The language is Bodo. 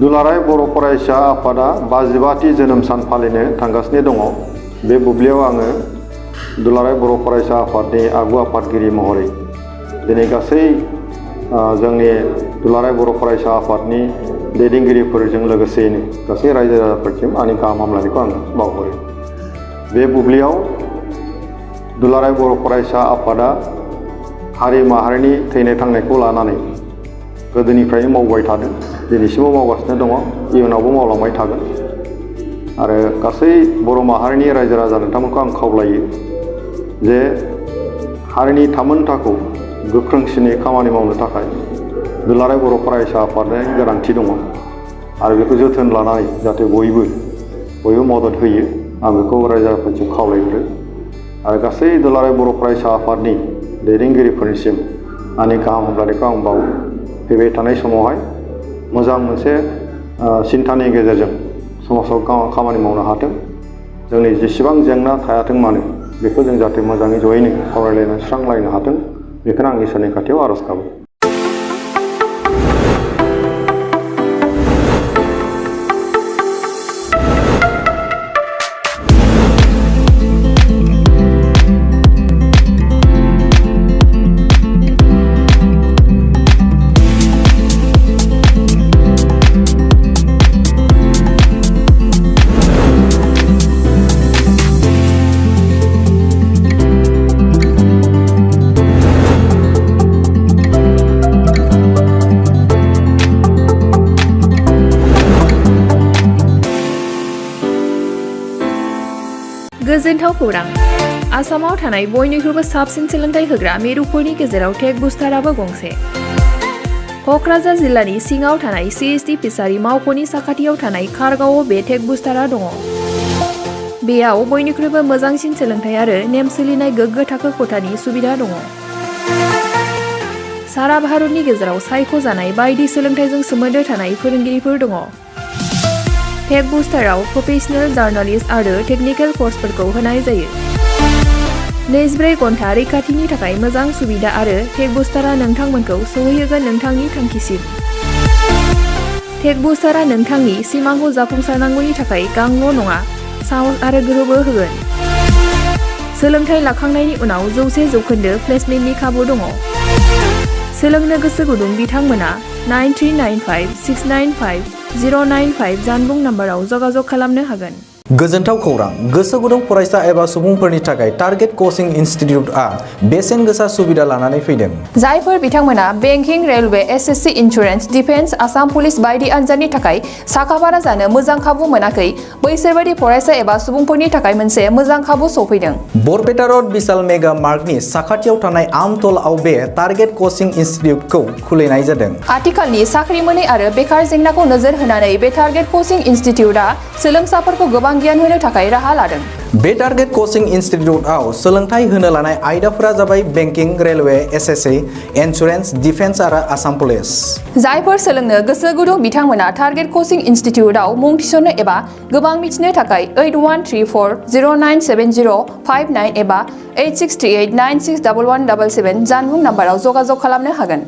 दुलाराय बर' फरायसा आफादा 55थि जोनोम सान फालिनो थांगासिनो दङ। बे बुब्लियाव आङो दुलाराय बर' फरायसा आफादनि आगु आफादगिरि महरै दिनै गासै जोंनि दुलाराय बर' फरायसा आफादनि दैदेनगिरिफोरजों लोगोसेयैनो गासै रायजो राजाफोरसिम आंनि गाहाम हामलायनायखौ आं बावहरो। बे बुब्लियाव दुलाराय बर' फरायसा आफादा हारि माहारिनि थैनाय थांनायखौ लानानै गोदोनिफ्रायनो मावबाय थादों, दिनैसिमबो मावगासिनो दङ, इयुनावबो मावलांबाय थागोन। आरो गासै बर' माहारिनि रायजो राजा नोंथांमोनखौ आं खावलायो जे हारिनि थामोनथाखौ गोख्रोंसिनै खामानि मावनो थाखाय दुलाराय बर' फरायसा आफादनि गोनांथि दङ आरो बेखौ जोथोन लानानै जाहाथे बयबो मदद होयो, आं बेखौ रायजो राजाफोरसिम खावलायहरो। आरो गासै दुलाराय बर' फरायसा आफादनि दैदेनगिरिफोरनिसिम आंनि गाहाम हामलायनायखौ आं बावो। फैबाय थानाय समावहाय मोजां मोनसे सिन्थानि गेजेरजों समाजाव खामानि मावनो हाथों, जोंनि जेसेबां जेंना थायाथों मानो बेखौ जों जाहाथे मोजाङै जयैनो सावरायलायनानै सुस्रांलायनो हाथों, बेखौनो आं इसोरनि खाथियाव आर'ज गाबो। गोजोनथाव खौरां! आसामाव थानाय बयनिख्रुइबो साबसिन सोलोंथाइ होग्रा मिरुफोरनि गेजेराव टेक बुस्टाराबो गंसे। क'क्राझार जिल्लानि सिङाव थानाय CST फिसारि मावख'नि साखाथियाव थानाय खारगावआव बे टेक बुस्टारा दङ। बेयाव बयनिख्रुइबो मोजांसिन सोलोंथाइ आरो नेम सोलिनाय गोग्गो थाखो खथानि सुबिदा दङ। सारा भारतनि गेजेराव सायख'जानाय बायदि सोलोंथाइजों सोमोन्दो थानाय फोरोंगिरिफोर दङ। टेक बुस्टाराव प्रफेशनेल, जार्नालिस्ट आरो टेकनिकेल कर्सफोरखौ होनाय जायो। 24 घन्टा रैखाथिनि थाखाय मोजां सुबिदा आरो टेक बुस्टारा नोंथांमोनखौ सौहैहोगोन नोंथांनि थांखिसिम। टेक बुस्टारा नोंथांनि सिमांखौ जाफुंसारनांगौनि थाखाय गांल' नङा, साहस आरो गोहोबो होगोन। सोलोंथाइ लाखांनायनि उनाव 100% प्लेसमेन्टनि खाबु दङ। सोलोंनो गोसो गुदुं बिथांमोना 9395695095 जानबुं नाम्बाराव जगाजग खालामनो हागोन। गोजोनथाव खौरां! गोसो गुदुं फरायसा एबा सुबुंफोरनि थाखाय टारगेट कचिं इनस्टिट्युटआ बेसेन गोसा सुबिदा लानानै फैदों। जायफोर बिथांमोना banking, railway, SSC, insurance, defence, Assam police बायदि आनजादनि थाखाय साखाफारा जानो मोजां खाबु मोनाखै, बैसोरबायदि फरायसा एबा सुबुंफोरनि थाखाय मोनसे मोजां खाबु सौफैदों। बरपेटा रड बिशाल मेगा मार्टनि साखाथियाव थानाय आमतलाव बे टारगेट कचिं इनस्टिट्युटखौ खुलिनाय जादों। आथिखालनि साख्रि मोनै आरो बेकार जेंनाखौ नोजोर होनानै बे टारगेट कचिं इनस्टिट्युटआ सोलोंसाफोरखौ गोबां गियान होनो थाखाय राहा लादों। बे टारगेट कचिं इनस्टिट्युटआव सोलोंथाइ होनो लानाय आयदाफोरा जाबाय banking, railway, SSC, insurance, defence आरो आसाम पुलिस। जायफोर सोलोंनो गोसो गुदुं बिथांमोना टारगेट कचिं इनस्टिट्युटआव मुं थिसननो एबा गोबां मिथिनो थाखाय 8134097059 एबा 8638961177 जानबुं नाम्बाराव जगाजग खालामनो हागोन।